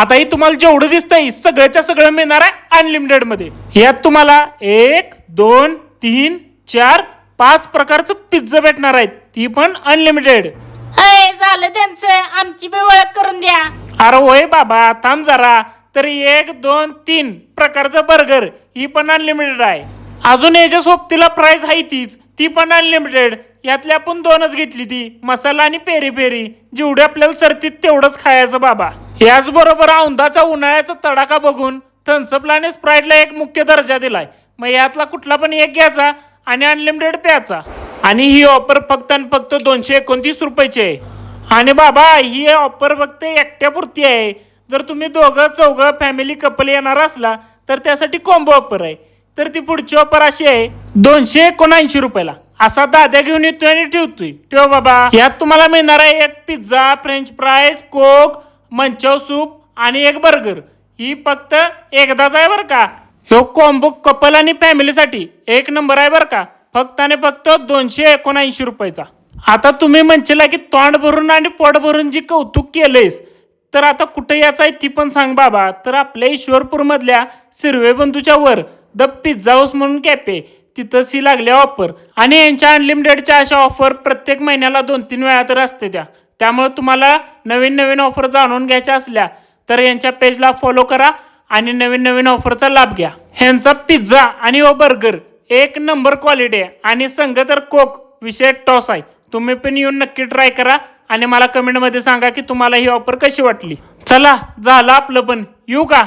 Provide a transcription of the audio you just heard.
आता ही तुम्हाला जेवढं दिसतंय सगळ्याच्या सगळं मिळणार आहे अनलिमिटेड मध्ये. यात तुम्हाला 1 2 3 4 5 प्रकारचं पिझ्झा भेटणार आहेत, ती पण अनलिमिटेड. अय झालं त्यांचं, आमची बी ओळख करून द्या. अरे होय बाबा थांब जरा. तर 1 2 3 प्रकारचं बर्गर ही पण अनलिमिटेड आहे. अजून याच्या सोबतीला प्राइस आहे तीच, ती पण अनलिमिटेड. यातली आपण 2च घेतली, ती मसाला आणि पेरी पेरी. जेवढे आपल्याला सरतीत तेवढंच खायचं बाबा. याचबरोबर औंधाचा उन्हाळ्याचा तडाखा बघून थम्सअपला आणि स्प्राईटला एक मुख्य दर्जा दिलाय. मग यातला कुठला पण एक घ्यायचा आणि अनलिमिटेड प्यायचा. आणि ही ऑफर फक्त आणि फक्त 229 रुपयाची आहे. आणि बाबा ही ऑफर फक्त एकट्यापुरती आहे. जर तुम्ही दोघं चौघं फॅमिली कपल येणार असला तर त्यासाठी कॉम्बो ऑफर आहे. तर ती पुढची ऑफर अशी आहे 279 रुपयाला. असा दाद्या घेऊन येतोय आणि ठेवतोय. ठेव बाबा. यात तुम्हाला मिळणार आहे एक पिझ्झा, फ्रेंच फ्राईज, कोक, मंचाव सूप आणि एक बर्गर. ही फक्त एकदाच आहे बरं का. ह्यो कॉम्बो कपल आणि फॅमिलीसाठी एक नंबर आहे बरं का. फक्त आणि फक्त 279 रुपयाचा. आता तुम्ही म्हणशीला की तोंड भरून आणि पोट भरून जी कौतुक केलंयस तर आता कुठे यायचं आहे ती पण सांग बाबा. तर आपल्या ईश्वरपूरमधल्या सिरवे बंधूच्या वर द पिझ्झा हाऊस म्हणून कॅफे, तिथंच ही लागल्या ऑफर. आणि यांच्या अनलिमिटेडच्या अशा ऑफर प्रत्येक महिन्याला 2-3 वेळा तर असते त्यामुळे तुम्हाला नवीन नवीन ऑफर जाणून घ्यायच्या असल्या तर यांच्या पेजला फॉलो करा आणि नवीन नवीन ऑफरचा लाभ घ्या. ह्यांचा पिझ्झा आणि बर्गर एक नंबर क्वालिटी आहे आणि संग तर कोक विषय टॉस आहे. तुम्ही पण येऊन नक्की ट्राय करा आणि मला कमेंटमध्ये सांगा की तुम्हाला ही ऑफर कशी वाटली. चला झालं आपलं पण. येऊ का?